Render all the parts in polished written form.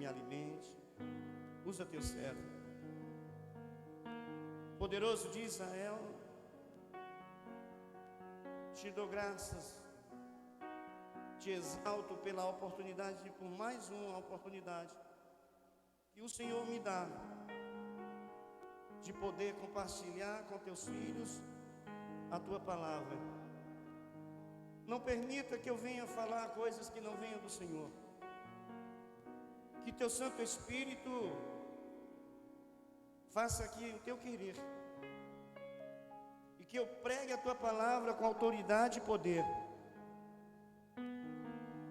alimente. Usa teu servo. Poderoso de Israel, te dou graças, te exalto pela oportunidade, por mais uma oportunidade que o Senhor me dá de poder compartilhar com teus filhos a tua palavra. Não permita que eu venha falar coisas que não venham do Senhor. Que teu Santo Espírito faça aqui o teu querer, e que eu pregue a tua palavra com autoridade e poder,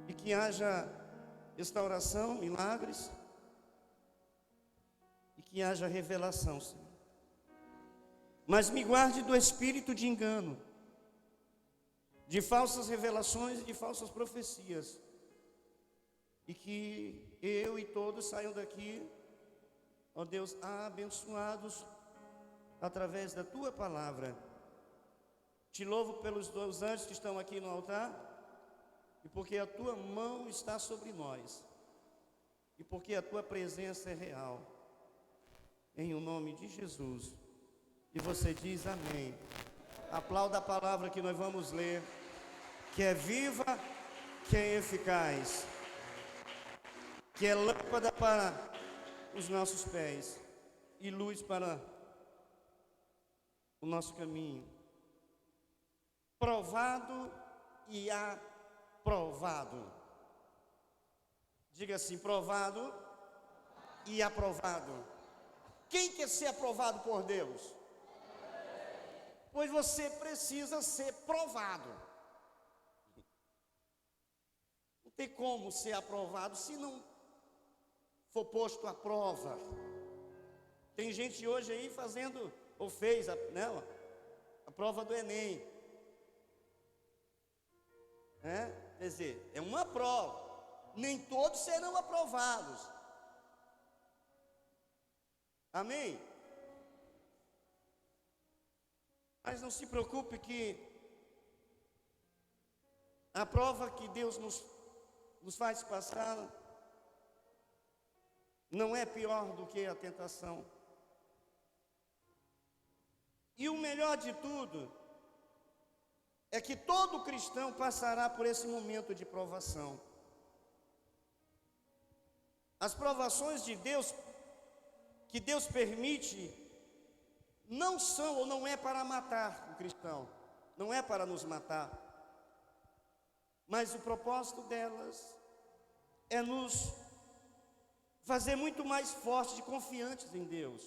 e que haja restauração, milagres, e que haja revelação, Senhor. Mas me guarde do espírito de engano, de falsas revelações e de falsas profecias, e que eu e todos saiam daqui, ó Deus, abençoados através da tua palavra. Te louvo pelos dois anjos que estão aqui no altar, e porque a tua mão está sobre nós, e porque a tua presença é real, em o nome de Jesus. E você diz amém. Aplauda a palavra que nós vamos ler, que é viva, que é eficaz, que é lâmpada para os nossos pés e luz para o nosso caminho. Provado e aprovado. Diga assim: provado e aprovado. Quem quer ser aprovado por Deus? Pois você precisa ser provado. Não tem como ser aprovado se não for posto à prova. Tem gente hoje aí fazendo, ou fez a prova do Enem. Quer dizer, é uma prova. Nem todos serão aprovados. Amém? Mas não se preocupe que a prova que Deus nos faz passar não é pior do que a tentação. E o melhor de tudo é que todo cristão passará por esse momento de provação. As provações de Deus, que Deus permite, não são ou não é para matar o cristão, não é para nos matar, mas o propósito delas é nos fazer muito mais fortes e confiantes em Deus.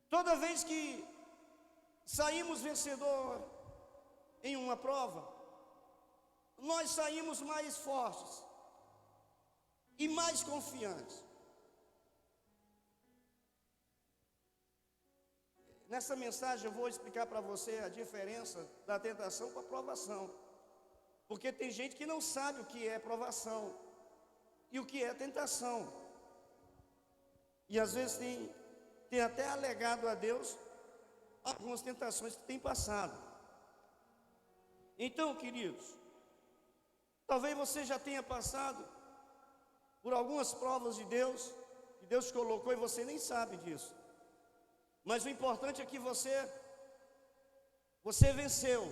Toda vez que saímos vencedor em uma prova, nós saímos mais fortes e mais confiantes. Nessa mensagem eu vou explicar para você a diferença da tentação com a provação, porque tem gente que não sabe o que é provação e o que é tentação, e às vezes tem até alegado a Deus algumas tentações que tem passado. Então, queridos, talvez você já tenha passado por algumas provas de Deus, que Deus colocou e você nem sabe disso. Mas o importante é que você venceu,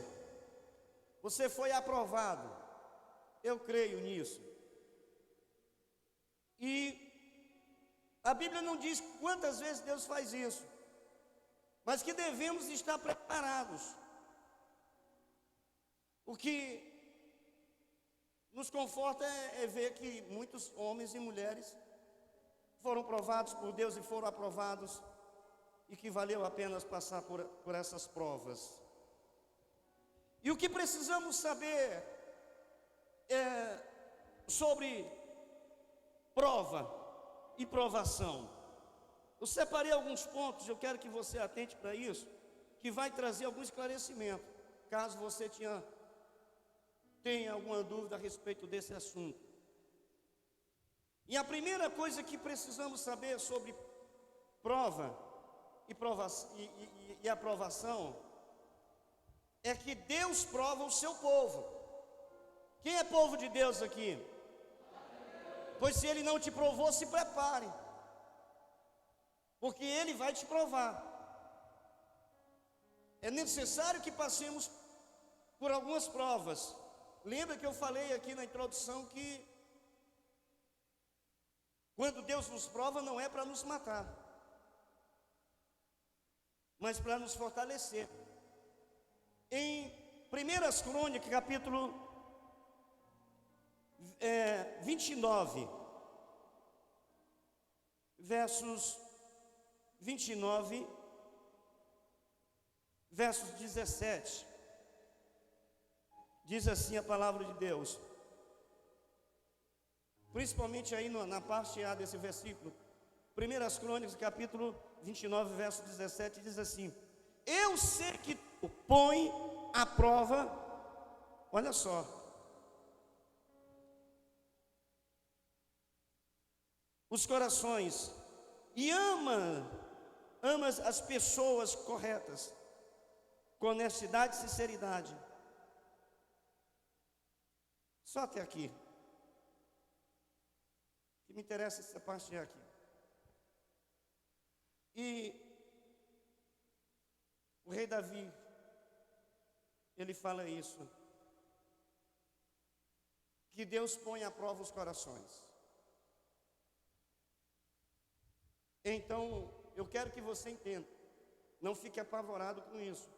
você foi aprovado. Eu creio nisso. E a Bíblia não diz quantas vezes Deus faz isso, mas que devemos estar preparados. O que nos conforta é ver que muitos homens e mulheres foram provados por Deus e foram aprovados, e que valeu a pena passar por essas provas. E o que precisamos saber sobre prova e provação. Eu separei alguns pontos, eu quero que você atente para isso, que vai trazer algum esclarecimento, caso você tenha alguma dúvida a respeito desse assunto. E a primeira coisa que precisamos saber sobre prova e aprovação é que Deus prova o seu povo. Quem é povo de Deus aqui? Pois se ele não te provou, se prepare, porque ele vai te provar. É necessário que passemos por algumas provas. Lembra que eu falei aqui na introdução que quando Deus nos prova não é para nos matar, mas para nos fortalecer. Em 1 Crônicas, capítulo 29, versos 29, versos 17, diz assim a palavra de Deus, principalmente aí na parte A desse versículo. 1 Crônicas, capítulo 29, verso 17, diz assim: eu sei que tu põe à prova, olha só, os corações, e amas as pessoas corretas, com honestidade e sinceridade. Só até aqui. O que me interessa essa parte aqui. E o rei Davi, ele fala isso, que Deus põe à prova os corações. Então, eu quero que você entenda, não fique apavorado com isso.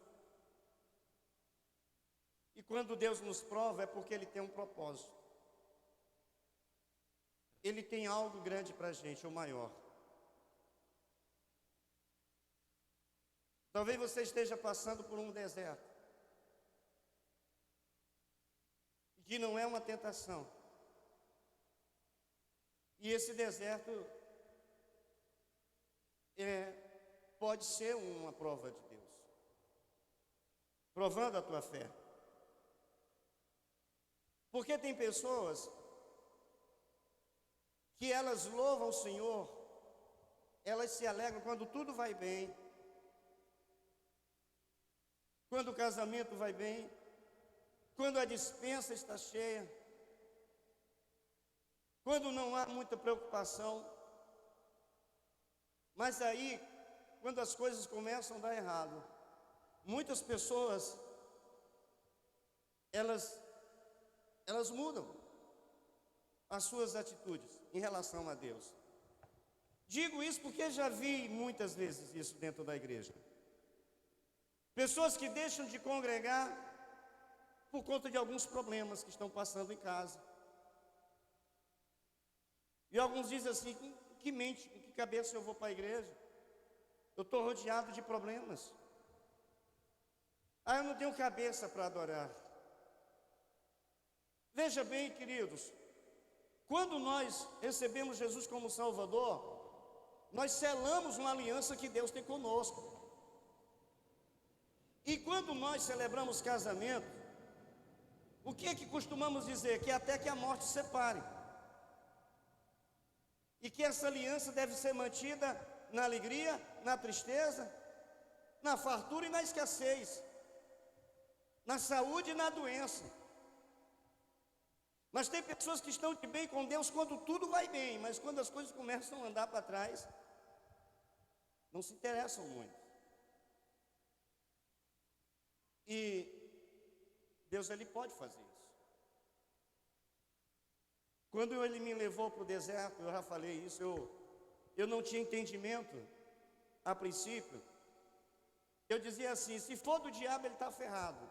E quando Deus nos prova é porque Ele tem um propósito. Ele tem algo grande para a gente, o maior. Talvez você esteja passando por um deserto, que não é uma tentação. E esse deserto pode ser uma prova de Deus, provando a tua fé. Porque tem pessoas que elas louvam o Senhor, elas se alegram quando tudo vai bem, quando o casamento vai bem, quando a despensa está cheia, quando não há muita preocupação. Mas aí, quando as coisas começam a dar errado, muitas pessoas, elas mudam as suas atitudes em relação a Deus. Digo isso porque já vi muitas vezes isso dentro da igreja. Pessoas que deixam de congregar por conta de alguns problemas que estão passando em casa. E alguns dizem assim: que mente, com que cabeça eu vou para a igreja? Eu estou rodeado de problemas. Eu não tenho cabeça para adorar. Veja bem, queridos, quando nós recebemos Jesus como Salvador, nós selamos uma aliança que Deus tem conosco. E quando nós celebramos casamento, o que é que costumamos dizer? Que até que a morte separe. E que essa aliança deve ser mantida na alegria, na tristeza, na fartura e na escassez, na saúde e na doença. Mas tem pessoas que estão de bem com Deus quando tudo vai bem, mas quando as coisas começam a andar para trás, não se interessam muito. E Deus, Ele pode fazer isso. Quando Ele me levou para o deserto, eu já falei isso, eu não tinha entendimento a princípio. Eu dizia assim: se for do diabo, ele está ferrado.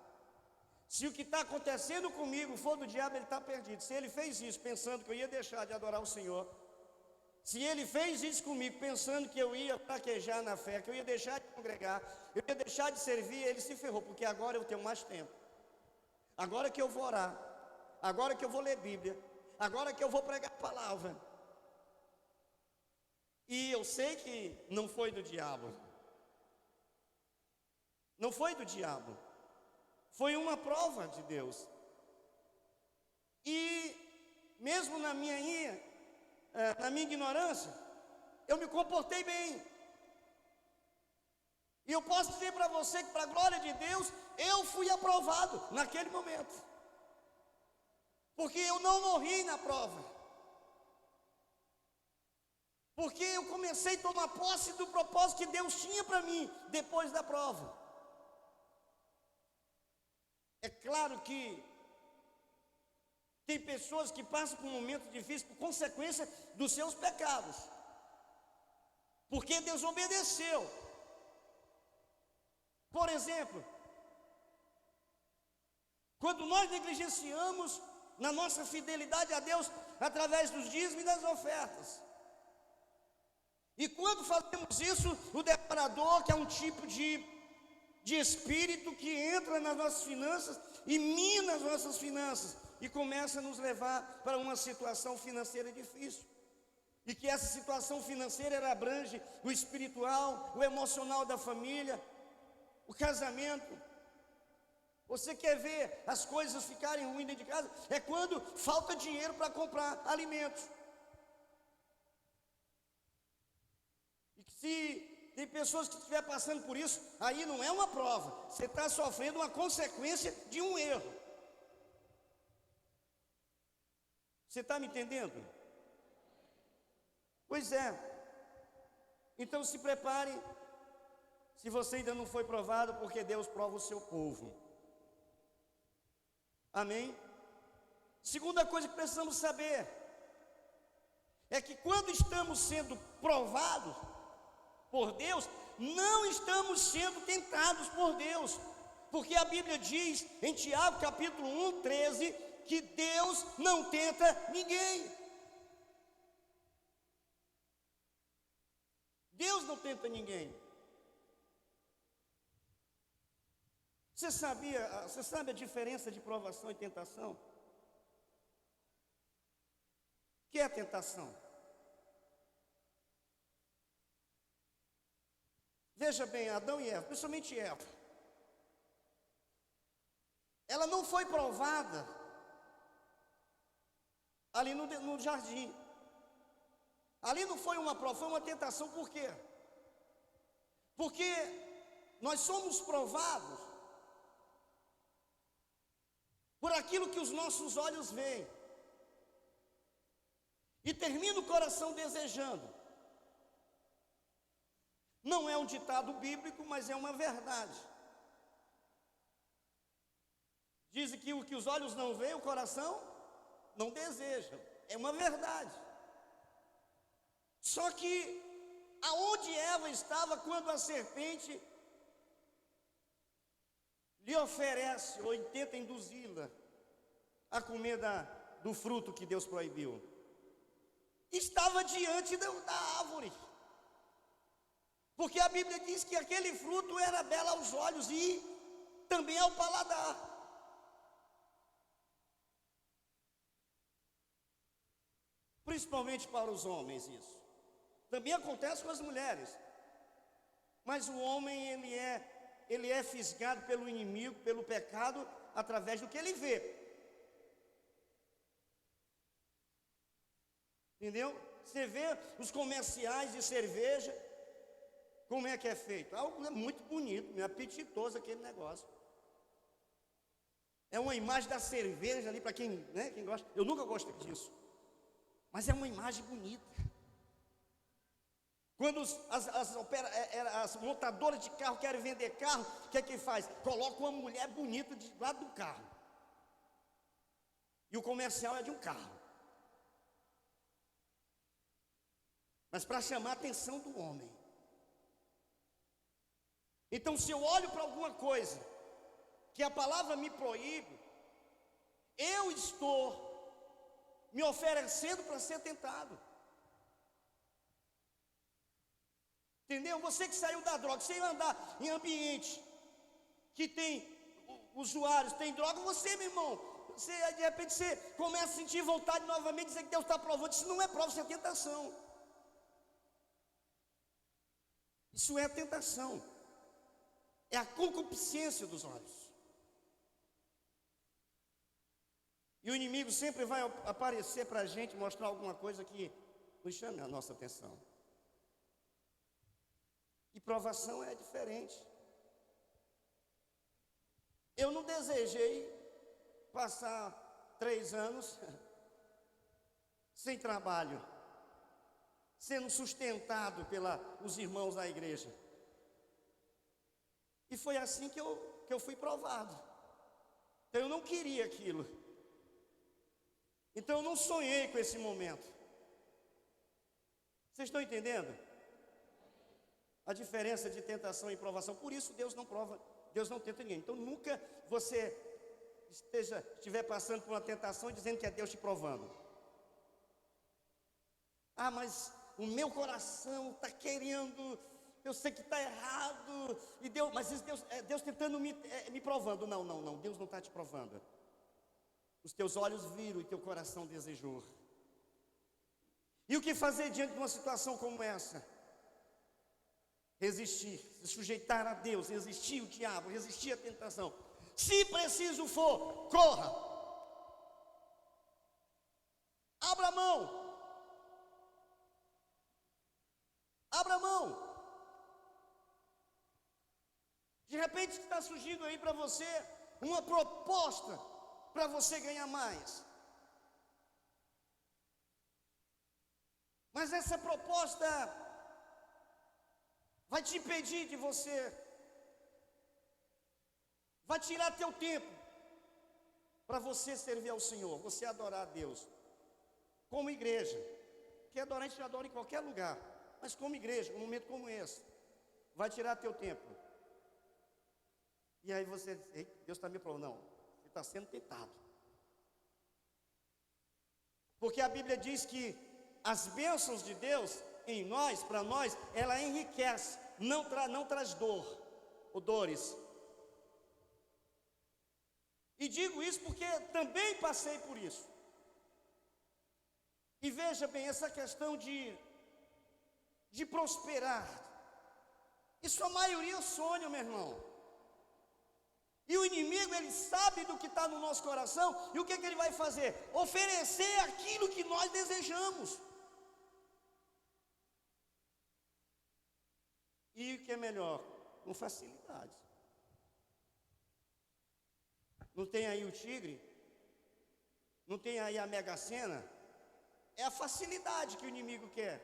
Se o que está acontecendo comigo for do diabo, ele está perdido. Se ele fez isso pensando que eu ia deixar de adorar o Senhor, se ele fez isso comigo pensando que eu ia fraquejar na fé, que eu ia deixar de congregar, eu ia deixar de servir, ele se ferrou, porque agora eu tenho mais tempo. Agora que eu vou orar, agora que eu vou ler Bíblia, agora que eu vou pregar a palavra. E eu sei que não foi do diabo. Não foi do diabo. Foi uma prova de Deus. E mesmo na minha ignorância, eu me comportei bem. E eu posso dizer para você que, para a glória de Deus, eu fui aprovado naquele momento. Porque eu não morri na prova. Porque eu comecei a tomar posse do propósito que Deus tinha para mim depois da prova. É claro que tem pessoas que passam por um momento difícil por consequência dos seus pecados, porque desobedeceu. Por exemplo, quando nós negligenciamos na nossa fidelidade a Deus através dos dízimos e das ofertas. E quando fazemos isso, o devorador, que é um tipo de espírito que entra nas nossas finanças e mina as nossas finanças e começa a nos levar para uma situação financeira difícil. E que essa situação financeira ela abrange o espiritual, o emocional da família, o casamento. Você quer ver as coisas ficarem ruins dentro de casa? É quando falta dinheiro para comprar alimentos. E que se tem pessoas que estiver passando por isso, aí não é uma prova, você está sofrendo uma consequência de um erro. Você está me entendendo? Pois é. Então se prepare, se você ainda não foi provado, porque Deus prova o seu povo. Amém? Segunda coisa que precisamos saber é que quando estamos sendo provados por Deus, não estamos sendo tentados por Deus, porque a Bíblia diz em Tiago capítulo 1, 13, que Deus não tenta ninguém. Deus não tenta ninguém. Você sabe a diferença de provação e tentação? O que é tentação? Veja bem, Adão e Eva, principalmente Eva, ela não foi provada ali no jardim. Ali não foi uma prova, foi uma tentação. Por quê? Porque nós somos provados por aquilo que os nossos olhos veem, e termina o coração desejando. Não é um ditado bíblico, mas é uma verdade. Dizem que o que os olhos não veem, o coração não deseja. É uma verdade. Só que aonde Eva estava quando a serpente lhe oferece ou tenta induzi-la a comer do fruto que Deus proibiu? Estava diante da árvore. Porque a Bíblia diz que aquele fruto era belo aos olhos e também ao paladar. Principalmente para os homens isso. Também acontece com as mulheres. Mas o homem, ele é fisgado pelo inimigo, pelo pecado, através do que ele vê. Entendeu? Você vê os comerciais de cerveja, como é que é feito? Algo muito bonito, meio apetitoso aquele negócio. É uma imagem da cerveja ali, para quem, né, quem gosta. Eu nunca gostei disso. Mas é uma imagem bonita. Quando as montadoras de carro querem vender carro, o que é que faz? Coloca uma mulher bonita do lado do carro. E o comercial é de um carro. Mas para chamar a atenção do homem. Então, se eu olho para alguma coisa que a palavra me proíbe, eu estou me oferecendo para ser tentado. Entendeu? Você que saiu da droga, você ia andar em ambiente que tem usuários, tem droga, você, meu irmão, você, de repente você começa a sentir vontade novamente, dizer que Deus está provando. Isso não é prova, isso é tentação. Isso é tentação. É a concupiscência dos olhos. E o inimigo sempre vai aparecer para a gente, mostrar alguma coisa que nos chame a nossa atenção. E provação é diferente. Eu não desejei passar 3 anos sem trabalho, sendo sustentado pelos irmãos da igreja. E foi assim que eu fui provado. Então eu não queria aquilo. Então eu não sonhei com esse momento. Vocês estão entendendo? A diferença de tentação e provação. Por isso Deus não prova, Deus não tenta ninguém. Então nunca você estiver passando por uma tentação e dizendo que é Deus te provando. Ah, mas o meu coração está querendo, eu sei que está errado, e Deus, mas Deus, é Deus tentando me provando. Não, Deus não está te provando. Os teus olhos viram e teu coração desejou. E o que fazer diante de uma situação como essa? Resistir, se sujeitar a Deus, resistir o diabo, resistir à tentação. Se preciso for, corra. Abra a mão. Abra a mão. De repente está surgindo aí para você uma proposta para você ganhar mais. Mas essa proposta vai te impedir de você, vai tirar teu tempo para você servir ao Senhor, você adorar a Deus. Como igreja, que adorar a gente adora em qualquer lugar, mas como igreja, um momento como esse, vai tirar teu tempo. E aí você diz, ei, Deus está me provando. Não, você está sendo tentado. Porque a Bíblia diz que as bênçãos de Deus em nós, para nós, ela enriquece, não traz dor ou dores. E digo isso porque também passei por isso. E veja bem, essa questão de prosperar, isso a maioria sonha, meu irmão. E o inimigo, ele sabe do que está no nosso coração, e o que ele vai fazer? Oferecer aquilo que nós desejamos. E o que é melhor? Com facilidade. Não tem aí o tigre? Não tem aí a Mega Sena? É a facilidade que o inimigo quer.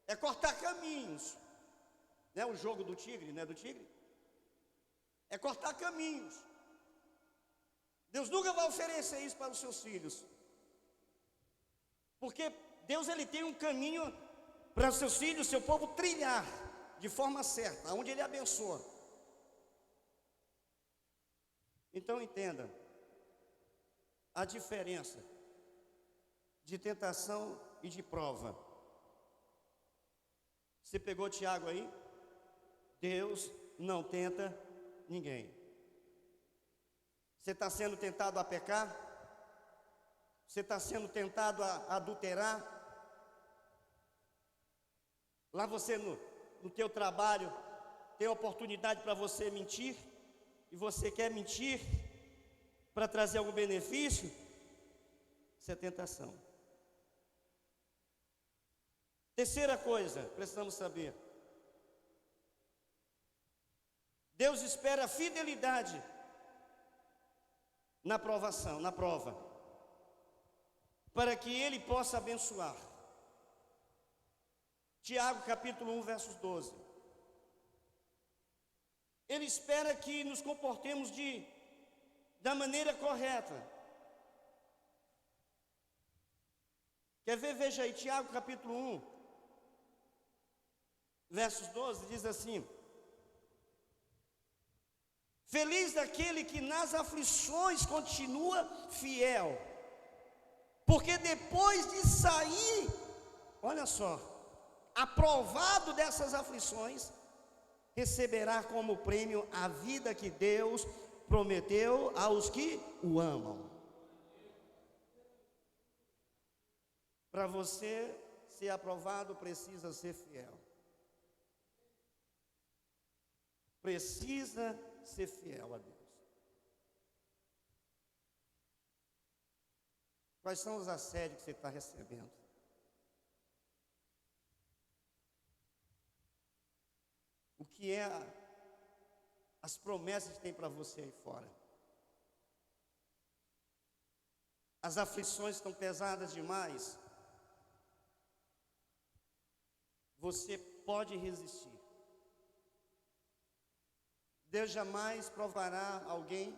É cortar caminhos. Não é o jogo do tigre, não é do tigre? É cortar caminhos. Deus nunca vai oferecer isso para os seus filhos. Porque Deus, ele tem um caminho para os seus filhos, seu povo trilhar de forma certa, onde ele abençoa. Então entenda a diferença de tentação e de prova. Você pegou Tiago aí? Deus não tenta ninguém. Você está sendo tentado a pecar? Você está sendo tentado a adulterar? Lá você no teu trabalho tem oportunidade para você mentir, e você quer mentir para trazer algum benefício? Isso é tentação. Terceira coisa, precisamos saber. Deus espera fidelidade na provação, na prova, para que Ele possa abençoar. Tiago capítulo 1, versos 12. Ele espera que nos comportemos da maneira correta. Quer ver? Veja aí, Tiago capítulo 1, versos 12, diz assim: feliz daquele que nas aflições continua fiel, porque depois de sair, olha só, aprovado dessas aflições, receberá como prêmio a vida que Deus prometeu aos que o amam. Para você ser aprovado, precisa ser fiel. Precisa ser fiel a Deus. Quais são os assédios que você está recebendo? O que é as promessas que tem para você aí fora? As aflições estão pesadas demais. você pode resistir. Deus jamais provará alguém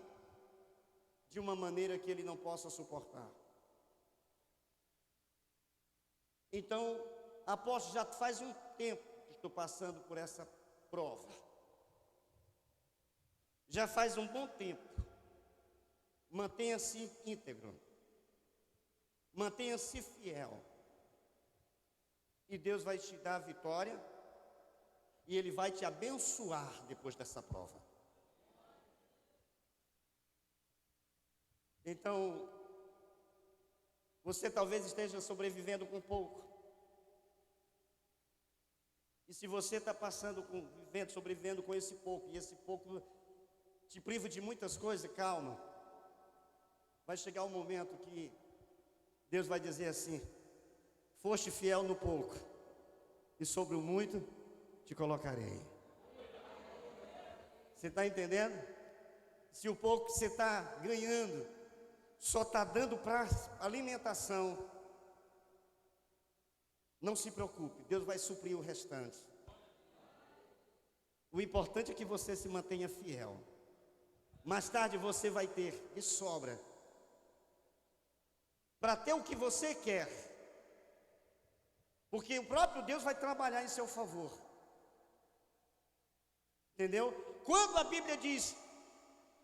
de uma maneira que ele não possa suportar. Então, apóstolo, já faz um tempo que estou passando por essa prova. Já faz um bom tempo. Mantenha-se íntegro. Mantenha-se fiel. E Deus vai te dar a vitória. E Ele vai te abençoar depois dessa prova. Então, você talvez esteja sobrevivendo com pouco. E se você está sobrevivendo com esse pouco, e esse pouco te priva de muitas coisas, calma. Vai chegar um momento que Deus vai dizer assim: foste fiel no pouco, e sobre o muito te colocarei. Você está entendendo? Se o pouco que você está ganhando só está dando para alimentação, não se preocupe, Deus vai suprir o restante. O importante é que você se mantenha fiel. Mais tarde você vai ter de sobra para ter o que você quer, porque o próprio Deus vai trabalhar em seu favor. Entendeu? Quando a Bíblia diz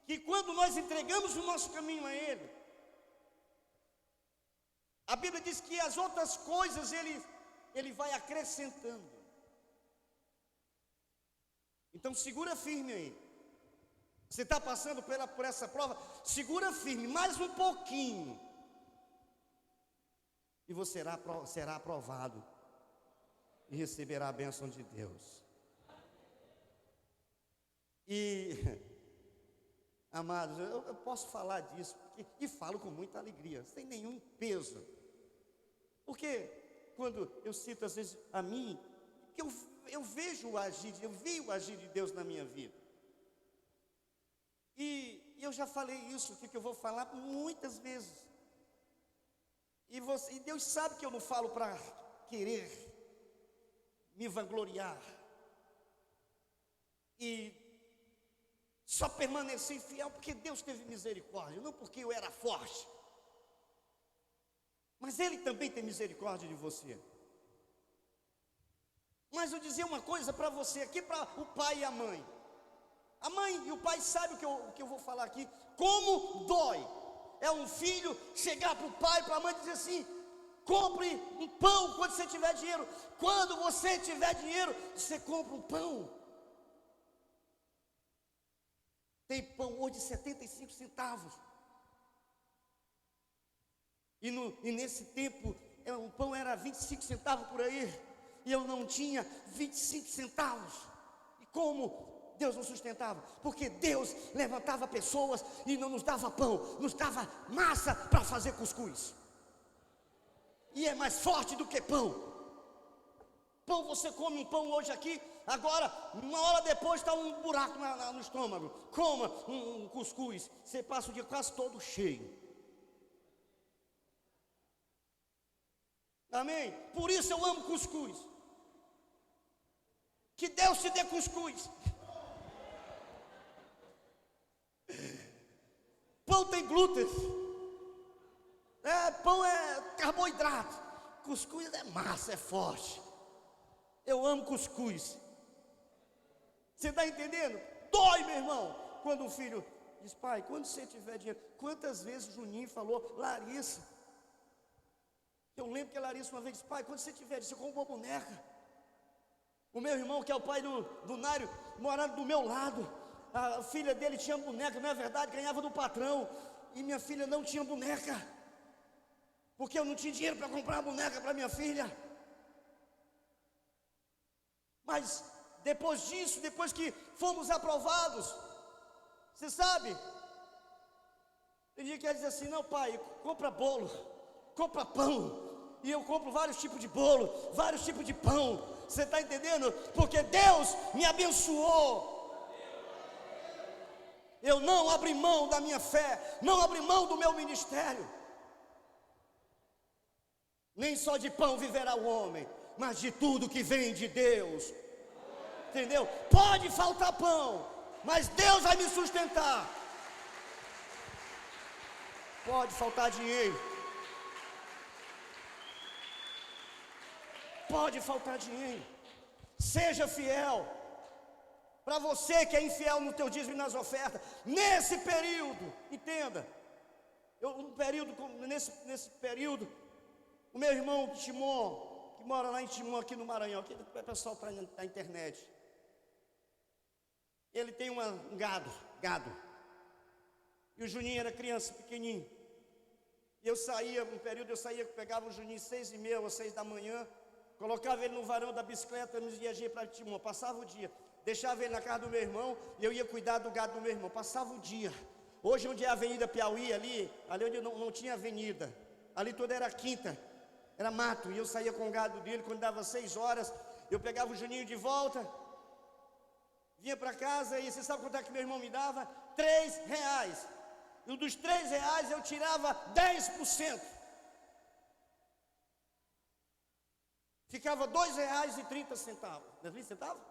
que quando nós entregamos o nosso caminho a Ele, a Bíblia diz que as outras coisas Ele vai acrescentando. Então segura firme aí. Você está passando por essa prova, segura firme, mais um pouquinho. E você será aprovado e receberá a bênção de Deus. E, amados, eu posso falar disso, e falo com muita alegria, sem nenhum peso. Porque quando eu cito às vezes a mim, que eu vi o agir de Deus na minha vida. E eu já falei isso, que eu vou falar muitas vezes. E Deus sabe que eu não falo para querer me vangloriar. E só permaneci fiel porque Deus teve misericórdia, não porque eu era forte. Mas Ele também tem misericórdia de você. Mas eu dizer uma coisa para você aqui, para o pai e a mãe. A mãe e o pai sabem o que eu vou falar aqui. Como dói é um filho chegar para o pai e para a mãe e dizer assim: compre um pão quando você tiver dinheiro. Quando você tiver dinheiro, você compra um pão. Tem pão hoje de 75 centavos. E nesse tempo, um pão era 25 centavos por aí. E eu não tinha 25 centavos. E como Deus nos sustentava? Porque Deus levantava pessoas e não nos dava pão, nos dava massa para fazer cuscuz. E é mais forte do que pão. Pão, você come um pão hoje aqui, agora, uma hora depois está um buraco no estômago. Coma um cuscuz, você passa o dia quase todo cheio. Amém? Por isso eu amo cuscuz. Que Deus te dê cuscuz. Pão tem glúten. Pão é carboidrato. Cuscuz é massa, é forte. Eu amo cuscuz. Você está entendendo? Dói, meu irmão. Quando um filho diz: pai, quando você tiver dinheiro. Quantas vezes o Juninho falou: Larissa. Eu lembro que a Larissa uma vez disse: pai, quando você tiver dinheiro, você compra uma boneca. O meu irmão, que é o pai do Nário, morando do meu lado, a filha dele tinha boneca, não é verdade? Ganhava do patrão. E minha filha não tinha boneca, porque eu não tinha dinheiro para comprar uma boneca para minha filha. Mas depois disso, depois que fomos aprovados, você sabe, tem dia que ela diz assim: não, pai, compra bolo, compra pão. E eu compro vários tipos de bolo, vários tipos de pão. Você está entendendo? Porque Deus me abençoou. Eu não abri mão da minha fé, não abri mão do meu ministério. Nem só de pão viverá o homem, mas de tudo que vem de Deus. Entendeu? Pode faltar pão, mas Deus vai me sustentar. Pode faltar dinheiro, pode faltar dinheiro, seja fiel. Para você que é infiel no teu dízimo e nas ofertas, nesse período, entenda, nesse período, o meu irmão Timon, que mora lá em Timon, aqui no Maranhão, aqui o pessoal está na internet, ele tem um gado, e o Juninho era criança, pequenininho, e eu saía, pegava o Juninho 6h30 ou 6 da manhã, colocava ele no varão da bicicleta, nos viajei para Timon, passava o dia, deixava ele na casa do meu irmão, e eu ia cuidar do gado do meu irmão, passava o dia. Hoje onde é a Avenida Piauí, ali onde não tinha avenida, ali toda era quinta, era mato, e eu saía com o gado dele, quando dava 6 horas, eu pegava o Juninho de volta, vinha para casa, e você sabe quanto é que meu irmão me dava? R$3, e dos R$3 eu tirava 10%, ficava R$2,30, não é 20 centavos?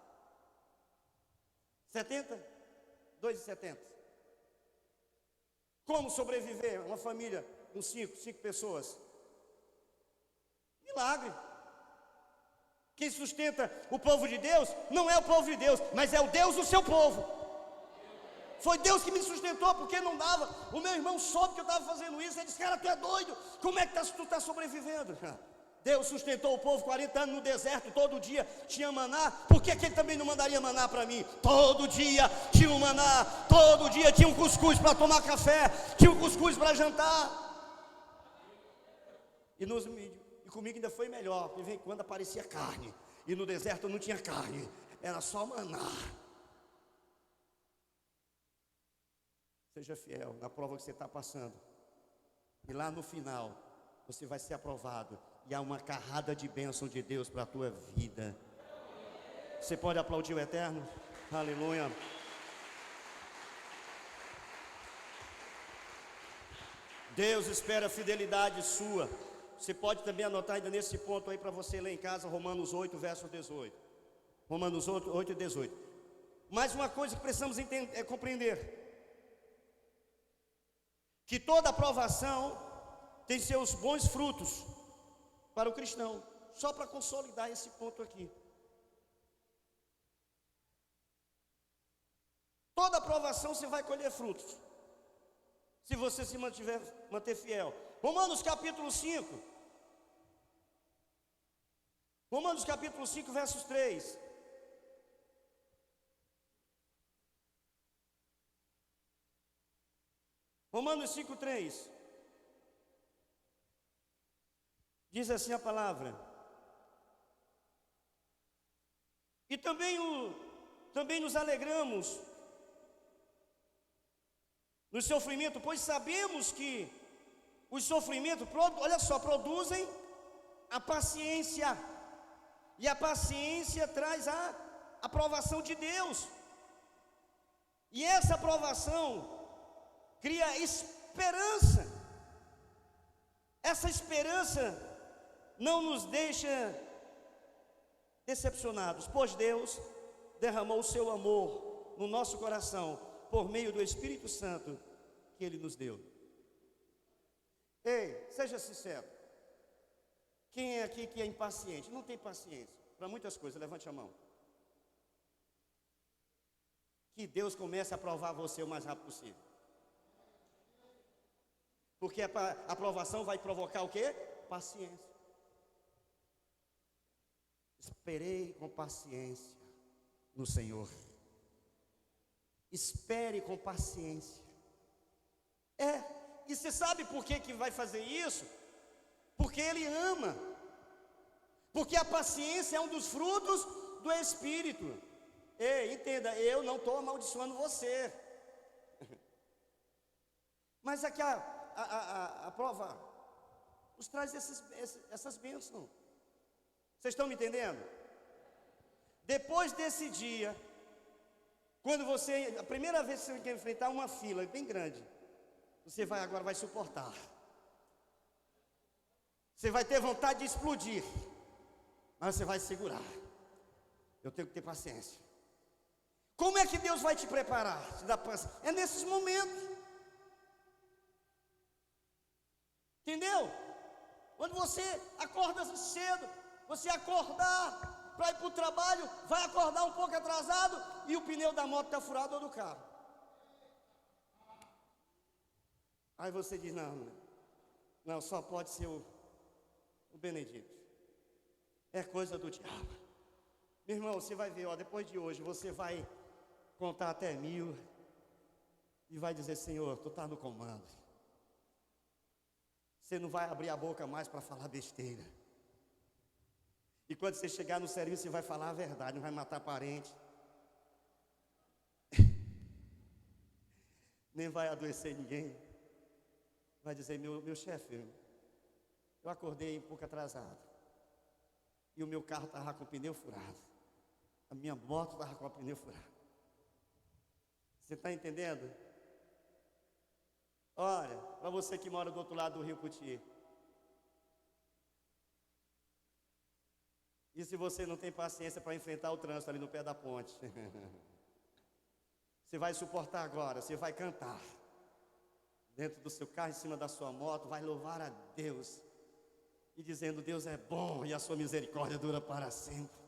70? 2,70. Como sobreviver uma família com 5 pessoas? Milagre. Quem sustenta o povo de Deus não é o povo de Deus, mas é o Deus do seu povo. Foi Deus que me sustentou, porque não dava. O meu irmão soube que eu estava fazendo isso. Ele disse: cara, tu é doido, como é que tu está sobrevivendo? Deus sustentou o povo 40 anos no deserto, todo dia tinha maná. Por que ele também não mandaria maná para mim? Todo dia tinha um maná, todo dia tinha um cuscuz para tomar café, tinha um cuscuz para jantar. E comigo ainda foi melhor, porque de vez em quando aparecia carne, e no deserto não tinha carne, era só maná. Seja fiel na prova que você está passando, e lá no final você vai ser aprovado, e há uma carrada de bênção de Deus para a tua vida. Você pode aplaudir o Eterno? Aleluia. Deus espera a fidelidade sua. Você pode também anotar ainda nesse ponto aí para você ler em casa, Romanos 8, verso 18. Romanos 8 e 18. Mais uma coisa que precisamos compreender: que toda aprovação tem seus bons frutos para o cristão. Só para consolidar esse ponto aqui. Toda aprovação você vai colher frutos, se você se manter fiel. Romanos capítulo 5. Romanos capítulo 5, versos 3. Romanos 5, 3. Diz assim a palavra: e também nos alegramos no sofrimento, pois sabemos que os sofrimentos, olha só, produzem a paciência, e a paciência traz a aprovação de Deus, e essa aprovação cria esperança. Essa esperança não nos deixa decepcionados, pois Deus derramou o seu amor no nosso coração por meio do Espírito Santo que Ele nos deu. Ei, seja sincero. Quem é aqui que é impaciente? Não tem paciência para muitas coisas, levante a mão. Que Deus comece a provar você o mais rápido possível. Porque a aprovação vai provocar o quê? Paciência. Esperei com paciência no Senhor. Espere com paciência. E você sabe por que vai fazer isso? Porque Ele ama. Porque a paciência é um dos frutos do Espírito. Ei, entenda, eu não estou amaldiçoando você. Mas é que a prova nos traz essas bênçãos. Vocês estão me entendendo? Depois desse dia, quando a primeira vez que você quer enfrentar uma fila bem grande, você agora vai suportar. Você vai ter vontade de explodir. Mas você vai segurar. Eu tenho que ter paciência. Como é que Deus vai te preparar? Te dar paciência? É nesses momentos. Entendeu? Quando você acorda cedo, você acordar para ir para o trabalho, vai acordar um pouco atrasado e o pneu da moto está furado ou do carro. Aí você diz, não, só pode ser o Benedito. É coisa do diabo. Meu irmão, você vai ver, depois de hoje, você vai contar até 1000 e vai dizer, Senhor, Tu está no comando. Você não vai abrir a boca mais para falar besteira. E quando você chegar no serviço, você vai falar a verdade, não vai matar parente. Nem vai adoecer ninguém. Vai dizer, meu chefe, eu acordei um pouco atrasado. E o meu carro estava com o pneu furado. A minha moto estava com o pneu furado. Você está entendendo? Olha, para você que mora do outro lado do Rio Puti. E se você não tem paciência para enfrentar o trânsito ali no pé da ponte? Você vai suportar agora, você vai cantar. Dentro do seu carro, em cima da sua moto, vai louvar a Deus. E dizendo, Deus é bom e a sua misericórdia dura para sempre.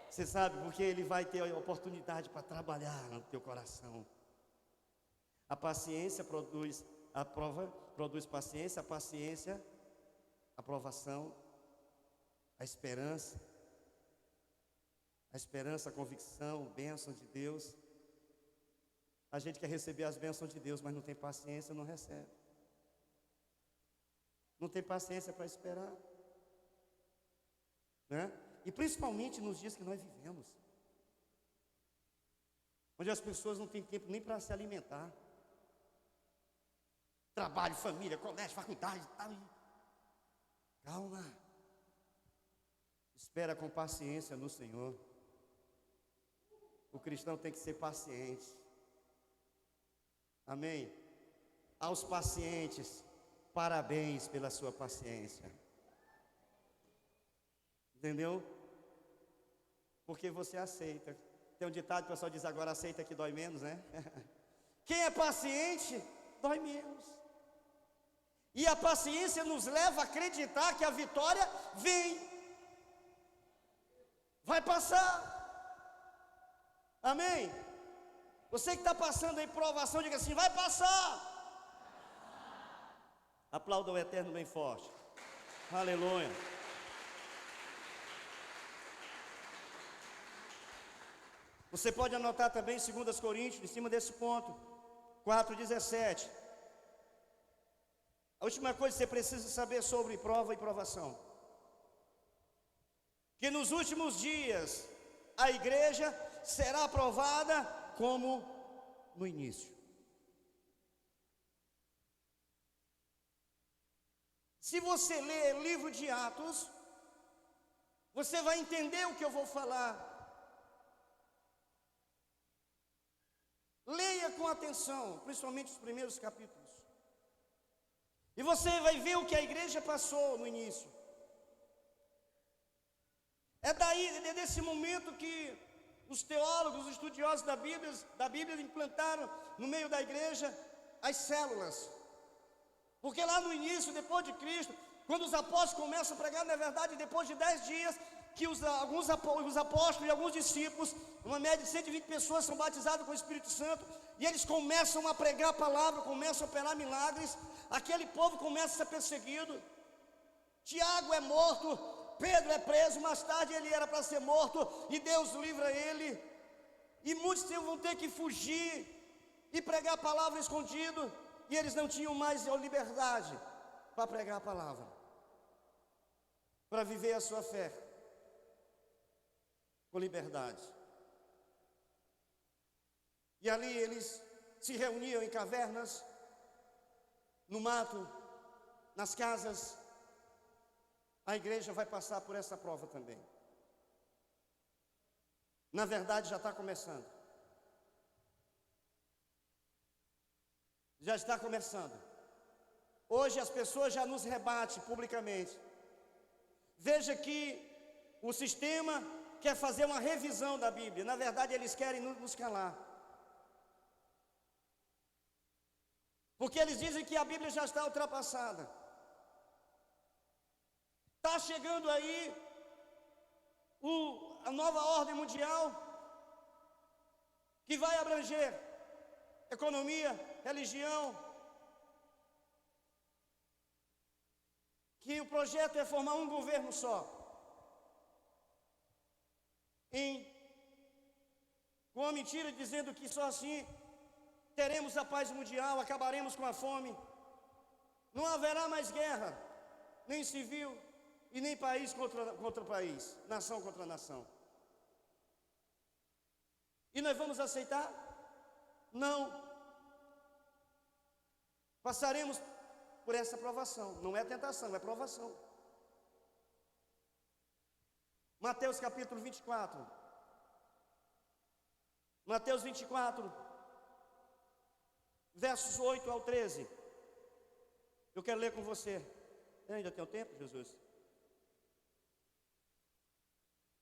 Você sabe, porque Ele vai ter a oportunidade para trabalhar no teu coração. A paciência produz a prova, produz paciência, a paciência, a aprovação, a esperança, a convicção, bênção de Deus. A gente quer receber as bênçãos de Deus, mas não tem paciência, não recebe. Não tem paciência para esperar, né? E principalmente nos dias que nós vivemos, onde as pessoas não têm tempo nem para se alimentar. Trabalho, família, colégio, faculdade, tal. Calma. Espera com paciência no Senhor. O cristão tem que ser paciente. Amém? Aos pacientes, parabéns pela sua paciência. Entendeu? Porque você aceita. Tem um ditado que o pessoal diz agora, aceita que dói menos, né? Quem é paciente, dói menos. E a paciência nos leva a acreditar que a vitória vem. Vai passar. Amém? Você que está passando aí provação, diga assim, vai passar. Aplauda o Eterno bem forte. Aleluia. Você pode anotar também em 2 Coríntios, em cima desse ponto, 4:17. A última coisa que você precisa saber sobre prova e provação. Que nos últimos dias, a igreja será aprovada como no início. Se você ler o livro de Atos, você vai entender o que eu vou falar. Leia com atenção, principalmente os primeiros capítulos. E você vai ver o que a igreja passou no início. É desse momento que os teólogos, os estudiosos da Bíblia implantaram no meio da igreja as células. Porque lá no início, depois de Cristo, quando os apóstolos começam a pregar, na verdade, depois de 10 dias, que os apóstolos e alguns discípulos, uma média de 120 pessoas são batizadas com o Espírito Santo, e eles começam a pregar a palavra, começam a operar milagres, aquele povo começa a ser perseguido. Tiago é morto, Pedro é preso, mais tarde ele era para ser morto, e Deus livra ele, e muitos vão ter que fugir, e pregar a palavra escondido, e eles não tinham mais liberdade para pregar a palavra, para viver a sua fé com liberdade. E ali eles se reuniam em cavernas, no mato, nas casas. A igreja vai passar por essa prova também. Na verdade, já está começando. Já está começando. Hoje as pessoas já nos rebatem publicamente. Veja que o sistema quer fazer uma revisão da Bíblia. Na verdade, eles querem nos calar. Porque eles dizem que a Bíblia já está ultrapassada. Está chegando aí a nova ordem mundial, que vai abranger economia, religião, que o projeto é formar um governo só, com a mentira dizendo que só assim teremos a paz mundial, acabaremos com a fome, não haverá mais guerra, nem civil e nem país contra país, nação contra nação. E nós vamos aceitar? Não. Passaremos por essa provação. Não é tentação, é provação. Mateus capítulo 24. Mateus 24, versos 8 ao 13. Eu quero ler com você. Eu ainda tenho tempo, Jesus?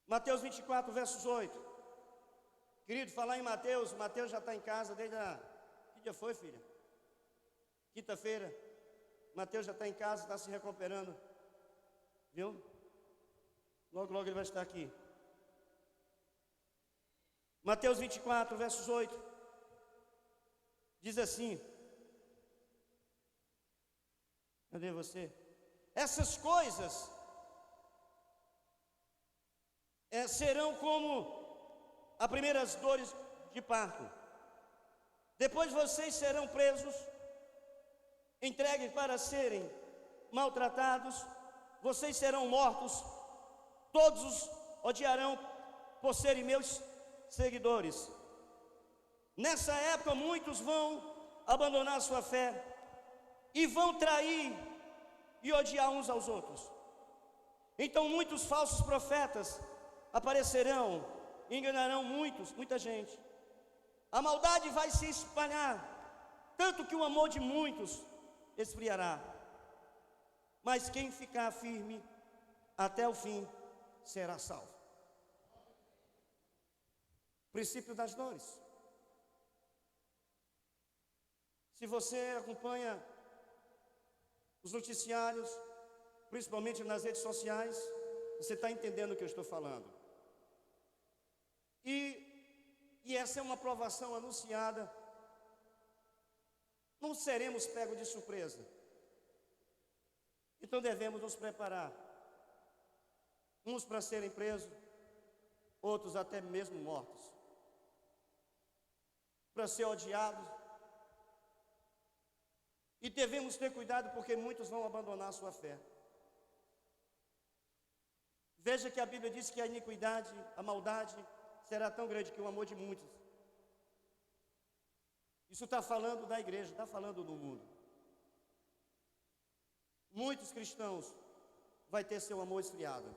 Mateus 24, versos 8. Querido, falar em Mateus, Mateus já está em casa desde a... Que dia foi, filha? Quinta-feira. Mateus já está em casa, está se recuperando. Viu? Logo, logo ele vai estar aqui. Mateus 24, versos 8. Diz assim. Cadê você? Essas coisas serão como as primeiras dores de parto. Depois vocês serão presos, entregues para serem maltratados, vocês serão mortos, todos os odiarão por serem meus seguidores. Nessa época muitos vão abandonar sua fé e vão trair e odiar uns aos outros. Então muitos falsos profetas aparecerão, enganarão muita gente. A maldade vai se espalhar, tanto que o amor de muitos esfriará. Mas quem ficar firme até o fim será salvo. Princípio das dores. Se você acompanha os noticiários, principalmente nas redes sociais, você está entendendo o que eu estou falando. E essa é uma provação anunciada. Não seremos pegos de surpresa. Então devemos nos preparar. Uns para serem presos, outros até mesmo mortos. Para ser odiados. E devemos ter cuidado porque muitos vão abandonar a sua fé. Veja que a Bíblia diz que a iniquidade, a maldade, será tão grande que o amor de muitos. Isso está falando da igreja, está falando do mundo. Muitos cristãos vai ter seu amor esfriado.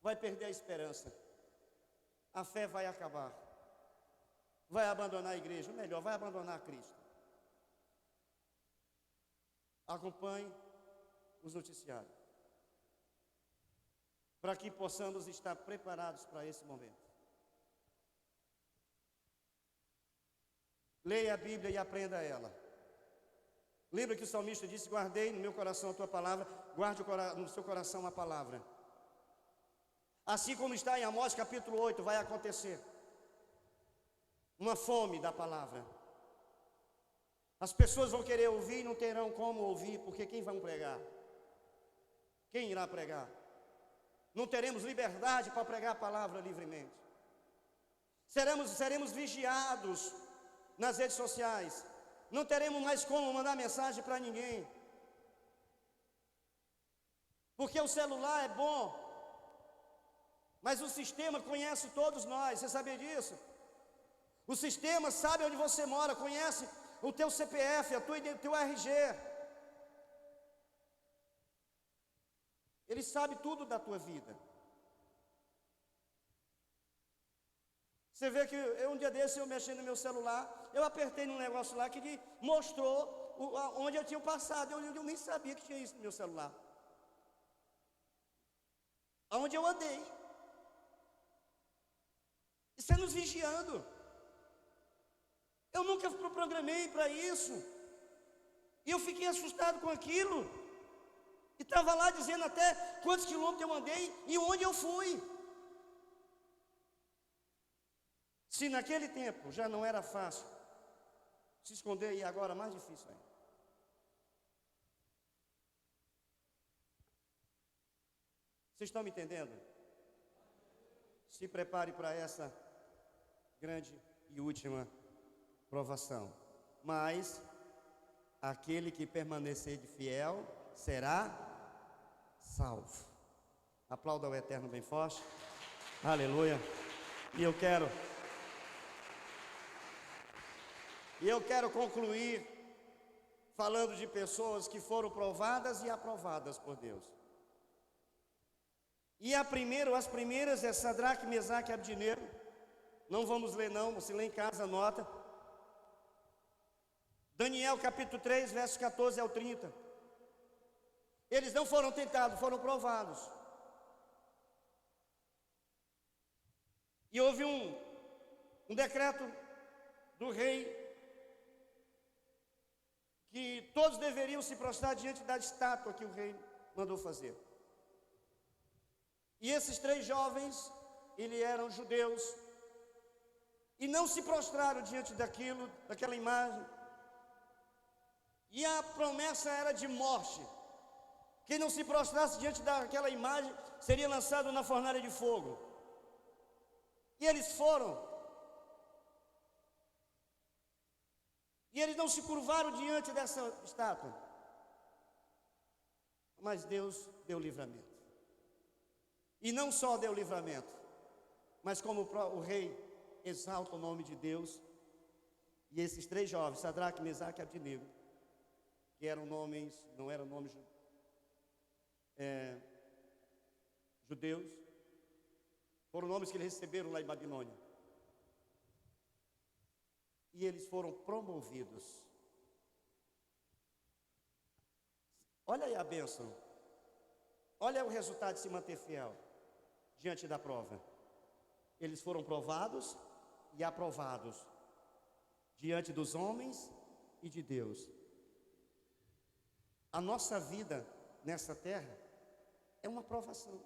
Vai perder a esperança. A fé vai acabar. Vai abandonar a igreja, ou melhor, vai abandonar Cristo. Acompanhe os noticiários, para que possamos estar preparados para esse momento. Leia a Bíblia e aprenda ela. Lembra que o salmista disse: guardei no meu coração a tua palavra, guarde no seu coração a palavra. Assim como está em Amós capítulo 8, vai acontecer uma fome da palavra. As pessoas vão querer ouvir e não terão como ouvir, porque quem vai pregar? Quem irá pregar? Não teremos liberdade para pregar a palavra livremente. Seremos vigiados nas redes sociais. Não teremos mais como mandar mensagem para ninguém. Porque o celular é bom, mas o sistema conhece todos nós. Você sabia disso? O sistema sabe onde você mora, conhece o teu CPF, o teu RG. Ele sabe tudo da tua vida. Você vê que um dia desse eu mexi no meu celular, eu apertei num negócio lá que mostrou onde eu tinha passado. Eu nem sabia que tinha isso no meu celular. aonde eu andei. Isso é nos vigiando. Eu nunca programei para isso. E eu fiquei assustado com aquilo. E estava lá dizendo até quantos quilômetros eu andei e onde eu fui. Se naquele tempo já não era fácil se esconder, e agora mais difícil ainda. Vocês estão me entendendo? Se prepare para essa grande e última provação. Mas aquele que permanecer de fiel será salvo. Aplauda o Eterno bem forte. Aleluia. E eu quero concluir falando de pessoas que foram provadas e aprovadas por Deus. E as primeiras é Sadraque, Mesaque e Abdinego. Não vamos ler não, você lê em casa, anota. Daniel capítulo 3, versos 14 ao 30. Eles não foram tentados, foram provados. E houve um decreto do rei que todos deveriam se prostrar diante da estátua que o rei mandou fazer. E esses 3 jovens, eles eram judeus, e não se prostraram diante daquela imagem. E a promessa era de morte. Quem não se prostrasse diante daquela imagem seria lançado na fornalha de fogo. E eles foram. E eles não se curvaram diante dessa estátua. Mas Deus deu livramento. E não só deu livramento, mas como o rei exalta o nome de Deus, e esses 3 jovens, Sadraque, Mesaque e Abdinego, que eram nomes, não eram nomes judeus, foram nomes que eles receberam lá em Babilônia. E eles foram promovidos. Olha aí a bênção. Olha o resultado de se manter fiel diante da prova. Eles foram provados e aprovados diante dos homens e de Deus. A nossa vida nessa terra é uma provação.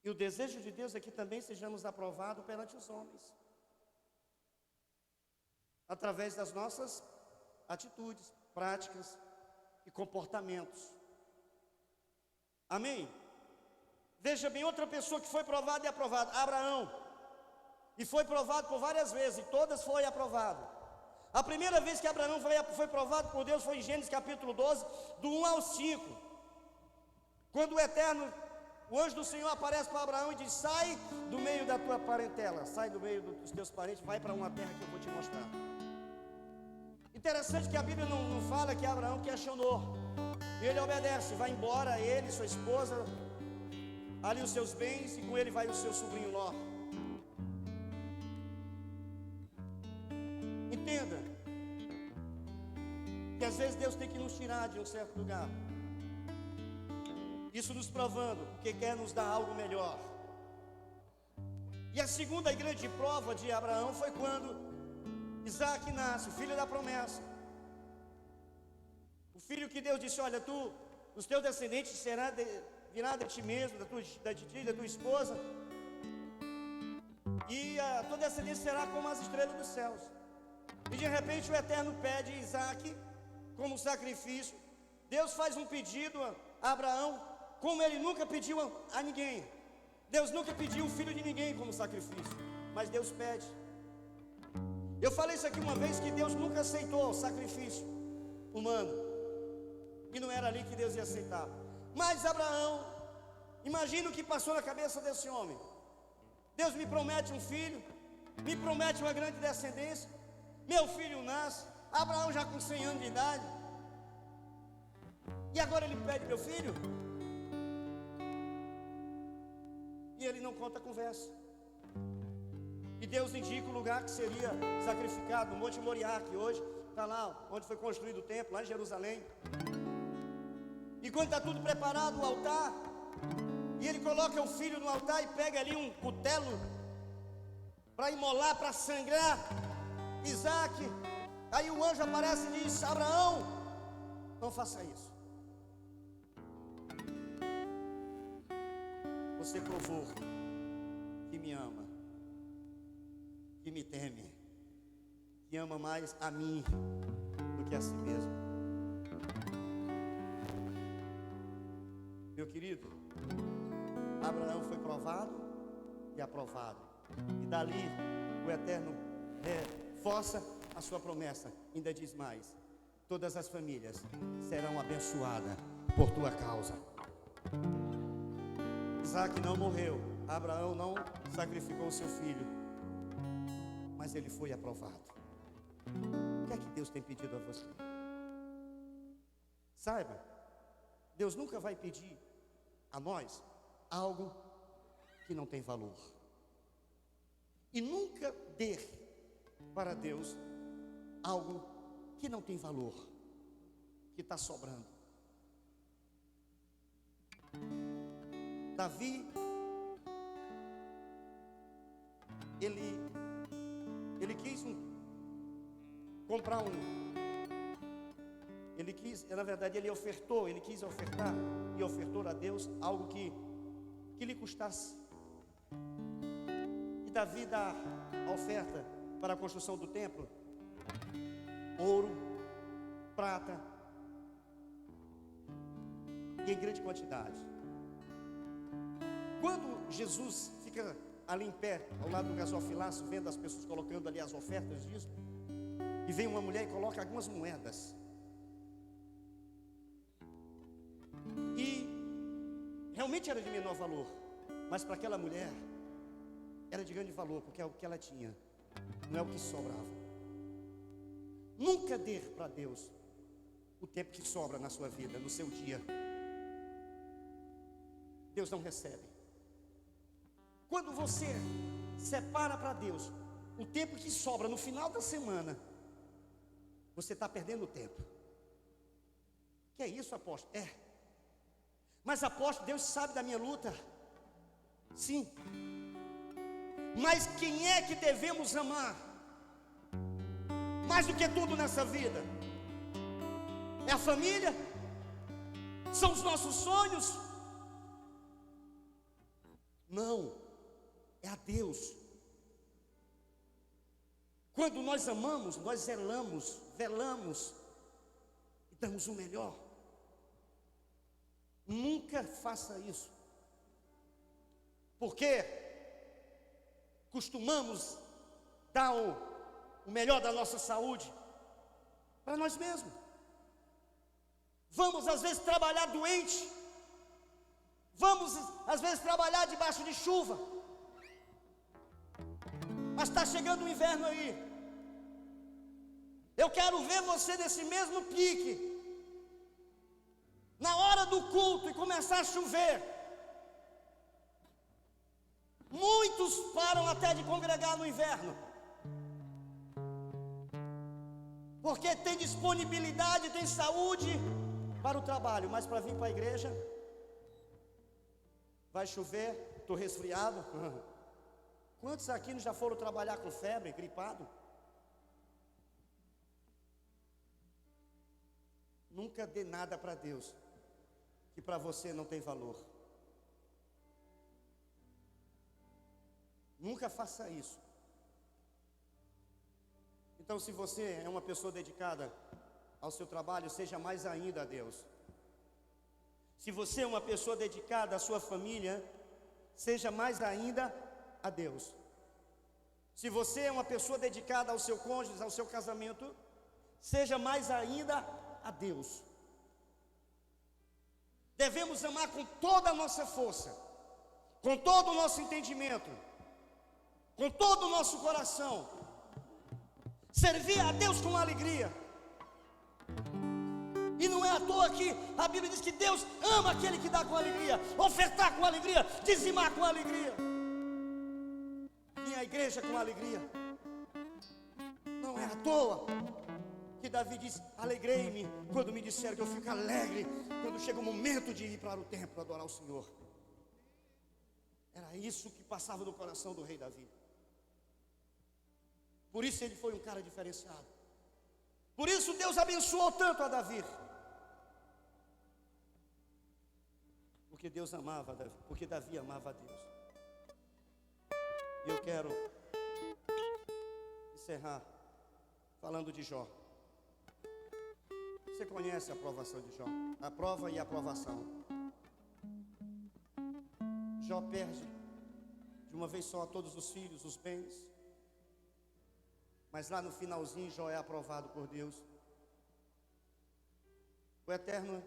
E o desejo de Deus é que também sejamos aprovados perante os homens, através das nossas atitudes, práticas e comportamentos. Amém? Veja bem, outra pessoa que foi provada e aprovada, Abraão. E foi provado por várias vezes, e todas foi aprovado. A primeira vez que Abraão foi provado por Deus foi em Gênesis capítulo 12, do 1 ao 5. Quando o anjo do Senhor aparece para Abraão e diz: sai do meio da tua parentela, sai do meio dos teus parentes, vai para uma terra que eu vou te mostrar. Interessante que a Bíblia não fala que Abraão questionou. Ele obedece, vai embora, ele, sua esposa, ali os seus bens, e com ele vai o seu sobrinho Ló. Entenda que às vezes Deus tem que nos tirar de um certo lugar, isso nos provando, porque quer nos dar algo melhor. E a segunda grande prova de Abraão foi quando Isaac nasce, o filho da promessa. O filho que Deus disse: olha, os teus descendentes virá de ti mesmo, da tua esposa, e a tua descendência será como as estrelas dos céus. E de repente o Eterno pede Isaac como sacrifício. Deus faz um pedido a Abraão, como ele nunca pediu a ninguém. Deus nunca pediu o filho de ninguém como sacrifício, mas Deus pede. Eu falei isso aqui uma vez, que Deus nunca aceitou o sacrifício humano, e não era ali que Deus ia aceitar. Mas Abraão, imagina o que passou na cabeça desse homem. Deus me promete um filho, me promete uma grande descendência, meu filho nasce, Abraão já com 100 anos de idade, e agora ele pede meu filho, e ele não conta a conversa. E Deus indica o lugar que seria sacrificado, no Monte Moriá, que hoje está lá onde foi construído o templo, lá em Jerusalém. E quando está tudo preparado, o altar, e ele coloca o filho no altar e pega ali um cutelo para imolar, para sangrar Isaac. Aí o anjo aparece e diz: Abraão, não faça isso. Você provou que me ama, que me teme, que ama mais a mim do que a si mesmo. Meu querido, Abraão foi provado e aprovado. E dali o Eterno reforça a sua promessa. Ainda diz mais: todas as famílias serão abençoadas por tua causa. Isaac não morreu, Abraão não sacrificou o seu filho, mas ele foi aprovado. O que é que Deus tem pedido a você? Saiba, Deus nunca vai pedir a nós algo que não tem valor. E nunca dê para Deus algo que não tem valor, que está sobrando. Davi, ele quis comprar na verdade ele quis ofertar e ofertou a Deus algo que lhe custasse. E Davi dá a oferta para a construção do templo: ouro, prata, e em grande quantidade. Quando Jesus fica ali em pé, ao lado do gasofilaço, vendo as pessoas colocando ali as ofertas disso, e vem uma mulher e coloca algumas moedas, e realmente era de menor valor, mas para aquela mulher era de grande valor, porque é o que ela tinha, não é o que sobrava. Nunca dê para Deus o tempo que sobra na sua vida, no seu dia. Deus não recebe. Quando você separa para Deus o tempo que sobra no final da semana, você está perdendo tempo. Que é isso, apóstolo? É. Mas, apóstolo, Deus sabe da minha luta. Sim. Mas quem é que devemos amar mais do que tudo nessa vida? É a família? São os nossos sonhos? Não, é a Deus. Quando nós amamos, nós zelamos e damos o melhor. Nunca faça isso, porque costumamos dar o melhor da nossa saúde para nós mesmos. Vamos às vezes trabalhar doente, vamos às vezes trabalhar debaixo de chuva, mas está chegando o inverno aí. Eu quero ver você nesse mesmo pique, na hora do culto e começar a chover. Muitos param até de congregar no inverno, porque tem disponibilidade, tem saúde para o trabalho, mas para vir para a igreja, vai chover, estou resfriado. Quantos aqui já foram trabalhar com febre, gripado? Nunca dê nada para Deus que para você não tem valor. Nunca faça isso. Então, se você é uma pessoa dedicada ao seu trabalho, seja mais ainda a Deus. Se você é uma pessoa dedicada à sua família, seja mais ainda a Deus. Se você é uma pessoa dedicada ao seu cônjuge, ao seu casamento, seja mais ainda a Deus. Devemos amar com toda a nossa força, com todo o nosso entendimento, com todo o nosso coração, servir a Deus com alegria. E não é à toa que a Bíblia diz que Deus ama aquele que dá com alegria, ofertar com alegria, dizimar com alegria, vir à igreja com alegria. Não é à toa que Davi diz: alegrei-me quando me disseram que eu fico alegre quando chega o momento de ir para o templo adorar o Senhor. Era isso que passava no coração do rei Davi. Por isso ele foi um cara diferenciado. Por isso Deus abençoou tanto a Davi. Porque Deus amava Davi, porque Davi amava a Deus. E eu quero encerrar falando de Jó. Você conhece a aprovação de Jó? A prova e a aprovação. Jó perde de uma vez só todos os filhos, os bens. Mas lá no finalzinho Jó é aprovado por Deus. O Eterno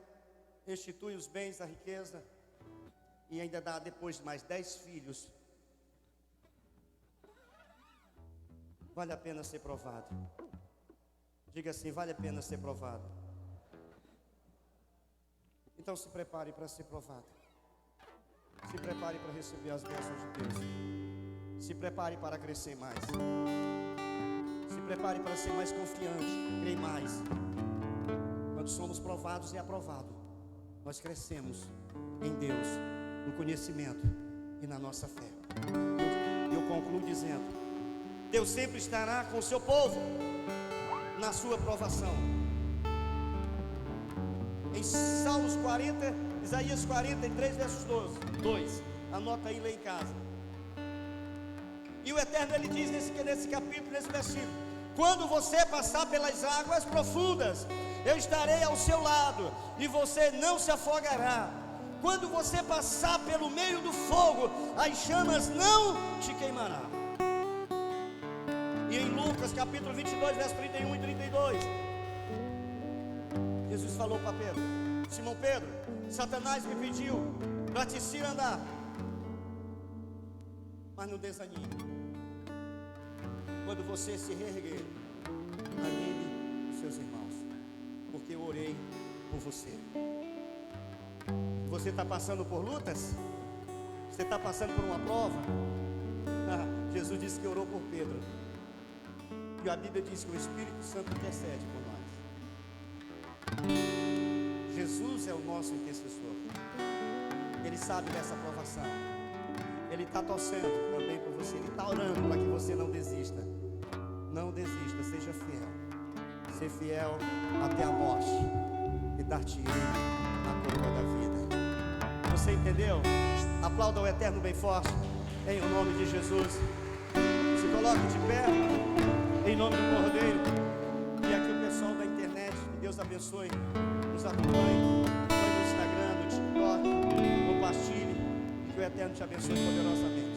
restitui os bens, a riqueza, e ainda dá depois mais 10 filhos. Vale a pena ser provado. Diga assim: vale a pena ser provado. Então se prepare para ser provado. Se prepare para receber as bênçãos de Deus. Se prepare para crescer mais. Se prepare para ser mais confiante, crer mais. Quando somos provados e aprovados, nós crescemos em Deus, no conhecimento e na nossa fé. Eu concluo dizendo: Deus sempre estará com o seu povo na sua provação. Em Salmos 40, Isaías 43, versos 2. Anota aí, lê em casa. E o Eterno, ele diz nesse capítulo, nesse versículo: quando você passar pelas águas profundas, eu estarei ao seu lado, e você não se afogará. Quando você passar pelo meio do fogo, as chamas não te queimará. E em Lucas capítulo 22, versos 31 e 32, Jesus falou para Pedro: Simão Pedro, Satanás me pediu para te andar, mas não desanime. Quando você se reerguer, anime os seus irmãos, porque eu orei por você. Você está passando por lutas? Você está passando por uma prova? Jesus disse que orou por Pedro. E a Bíblia diz que o Espírito Santo intercede por nós. Jesus é o nosso intercessor. Ele sabe dessa provação. Ele está torcendo também por você. Ele está orando para que você não desista. Não desista, seja fiel. Ser fiel até a morte, e dar-te-ei a coroa da vida. Você entendeu? Aplauda o Eterno bem forte, em nome de Jesus. Se coloque de pé, em nome do Cordeiro. E aqui o pessoal da internet, que Deus abençoe, nos acompanhe no Instagram, no TikTok, compartilhe, e que o Eterno te abençoe poderosamente.